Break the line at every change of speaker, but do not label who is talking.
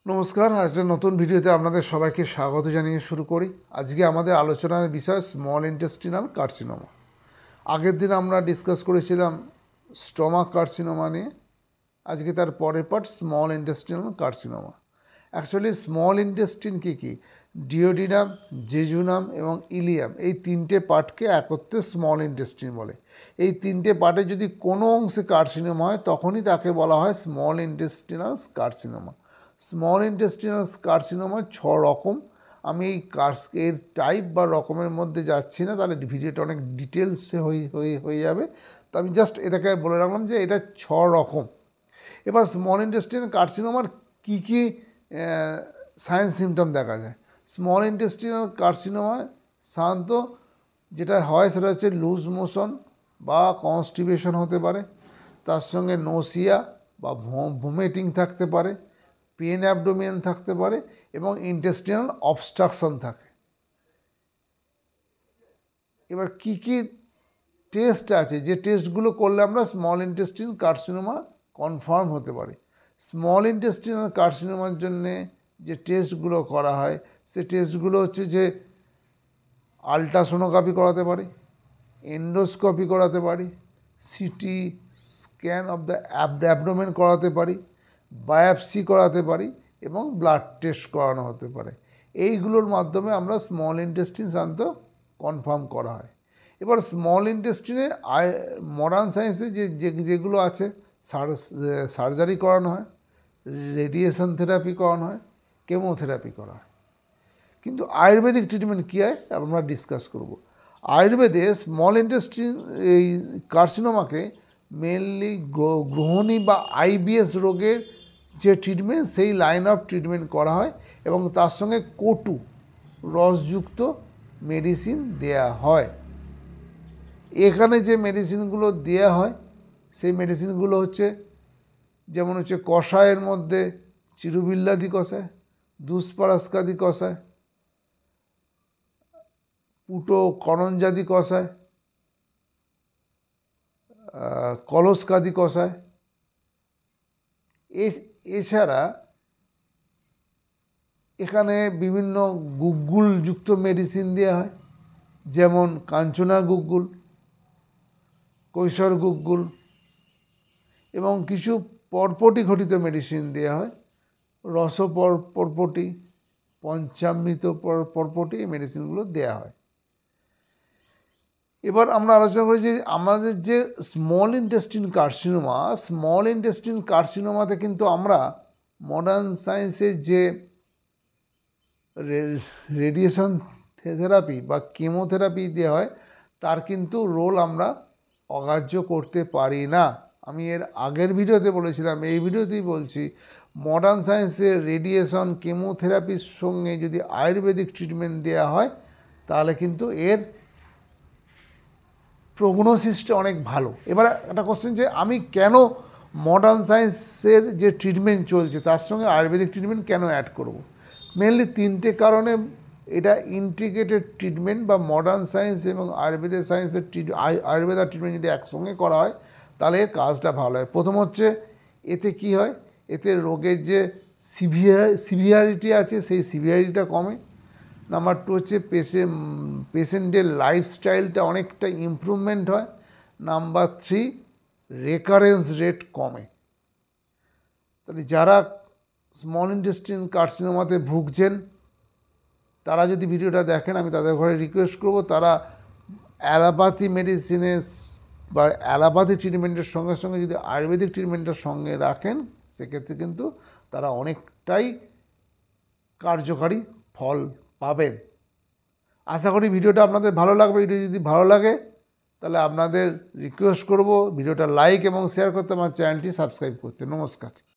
নমস্কার, একটা নতুন ভিডিওতে আপনাদের সবাইকে স্বাগত জানিয়ে শুরু করি। আজকে আমাদের আলোচনার বিষয় স্মল ইন্টেস্টিনাল কার্সিনোমা। আগের দিন আমরা ডিসকাস করেছিলাম স্টমাক কার্সিনোমা নিয়ে। আজকে তার পরের part small intestinal carcinoma. Actually small intestine কী ডিওডিনাম, জেজুনাম এবং ইলিয়াম, এই তিনটে পার্টকে একত্রে স্মল ইন্টেস্টিন বলে। এই তিনটে পার্টে যদি কোনো অংশে কার্সিনোমা হয় তখনই তাকে বলা হয় small intestinal carcinoma. Small intestinal carcinoma 6 রকম। আমি এই এর টাইপ বা রকমের মধ্যে যাচ্ছি না, তাহলে ভিডিওটা অনেক ডিটেলসে হয়ে যাবে। তো আমি জাস্ট এটাকে বলে রাখলাম যে এটা 6 রকম। এবার স্মল ইন্টেস্টিনাল কার্সিনোমার কী কী সাইন সিমটম দেখা যায়। স্মল ইন্টেস্টিনাল কার্সিনোমায় সাধারণত যেটা হয় সেটা হচ্ছে লুজ মোশন বা কনস্টিপেশন হতে পারে, তার সঙ্গে নোসিয়া বা ভমিটিং থাকতে পারে, পেন অ্যাবডোমেন থাকতে পারে এবং ইন্টেস্টিনাল অবস্ট্রাকশন থাকে। এবার কী কী টেস্ট আছে, যে টেস্টগুলো করলে আমরা স্মল ইন্টেস্টিন কার্সিনোমা কনফার্ম হতে পারি। স্মল ইন্টেস্টিনাল কার্সিনোমার জন্যে যে টেস্টগুলো করা হয় সে টেস্টগুলো হচ্ছে যে আলট্রাসোনোগ্রাফি করাতে পারি, এন্ডোস্কোপি করাতে পারি, CT scan of the abdomen করাতে পারি, বায়োপসি করাতে পারি এবং ব্লাড টেস্ট করানো হতে পারে। এইগুলোর মাধ্যমে আমরা স্মল ইন্টেস্টিন সাধারণত কনফার্ম করা হয়। এবার স্মল ইন্টেস্টিনে মডার্ন সায়েন্সে যেগুলো আছে, সার্জারি করানো হয়, রেডিয়েশন থেরাপি করানো হয়, কেমোথেরাপি করা হয়। কিন্তু আয়ুর্বেদিক ট্রিটমেন্ট কী হয় আমরা ডিসকাস করব। আয়ুর্বেদে স্মল ইন্টেস্টিন এই কার্সিনোমাকে মেনলি গ্রহণী বা আইবিএস রোগের যে ট্রিটমেন্ট সেই লাইন অফ ট্রিটমেন্ট করা হয় এবং তার সঙ্গে কটু রসযুক্ত মেডিসিন দেয়া হয়। এখানে যে মেডিসিনগুলো দেয়া হয় সেই মেডিসিনগুলো হচ্ছে যেমন হচ্ছে কষায়ের মধ্যে চিরুবিল্লাদি কষায়, দুষ্পারাস্কাদি কষায়, পুটো করঞ্জাদি কষায়, কলসকাদি কষায়। এছাড়া এখানে বিভিন্ন গুগ্গুলযুক্ত মেডিসিন দেওয়া হয়, যেমন কাঞ্চনা গুগ্গুল, কৈশোর গুগ্গুল এবং কিছু পরপটি ঘটিত মেডিসিন দেওয়া হয়, পরপটি, পঞ্চামৃত পরপটি, এই মেডিসিনগুলো দেওয়া হয়। এবার আমরা আলোচনা করি যে আমাদের যে স্মল ইন্টেস্টিন কার্সিনোমাতে কিন্তু আমরা মডার্ন সায়েন্সের যে রেডিয়েশন থেরাপি বা কেমোথেরাপি দেওয়া হয় তার কিন্তু রোল আমরা অগ্রাহ্য করতে পারি না। আমি এর আগের ভিডিওতে বলেছিলাম, এই ভিডিওতেই বলছি, মডার্ন সায়েন্সের রেডিয়েশন কেমোথেরাপির সঙ্গে যদি আয়ুর্বেদিক ট্রিটমেন্ট দেওয়া হয় তাহলে কিন্তু এর প্রগনোসিসটা অনেক ভালো। এবার একটা কোশ্চেন যে আমি কেন মডার্ন সায়েন্সের যে ট্রিটমেন্ট চলছে তার সঙ্গে আয়ুর্বেদিক ট্রিটমেন্ট কেন অ্যাড করব। মেনলি 3টে কারণে এটা ইন্টিগ্রেটেড ট্রিটমেন্ট বা মডার্ন সায়েন্স এবং আয়ুর্বেদের সায়েন্সের আয়ুর্বেদার ট্রিটমেন্ট যদি একসঙ্গে করা হয় তাহলে এর কাজটা ভালো হয়। প্রথম হচ্ছে এতে কি হয়, এতে রোগের যে সিভিয়ারিটি আছে সেই সিভিয়ারিটিটা কমে। নাম্বার 2 হচ্ছে পেশেন্টের লাইফস্টাইলটা অনেকটা ইমপ্রুভমেন্ট হয়। নাম্বার 3 রেকারেন্স রেট কমে। তাহলে যারা স্মল ইন্টেস্টিন কার্সিনোমাতে ভুগছেন তারা যদি ভিডিওটা দেখেন, আমি তাদের ঘরে রিকোয়েস্ট করব তারা অ্যালোপ্যাথি মেডিসিনের বা অ্যালোপ্যাথি ট্রিটমেন্টের সঙ্গে সঙ্গে যদি আয়ুর্বেদিক ট্রিটমেন্টের সঙ্গে রাখেন সেক্ষেত্রে কিন্তু তারা অনেকটাই কার্যকারী ফল পাবেন। আশা করি ভিডিওটা আপনাদের ভালো লাগবে। ভিডিও যদি ভালো লাগে তাহলে আপনাদের রিকোয়েস্ট করব ভিডিওটা লাইক এবং শেয়ার করতে, আমার চ্যানেলটি সাবস্ক্রাইব করতে। নমস্কার।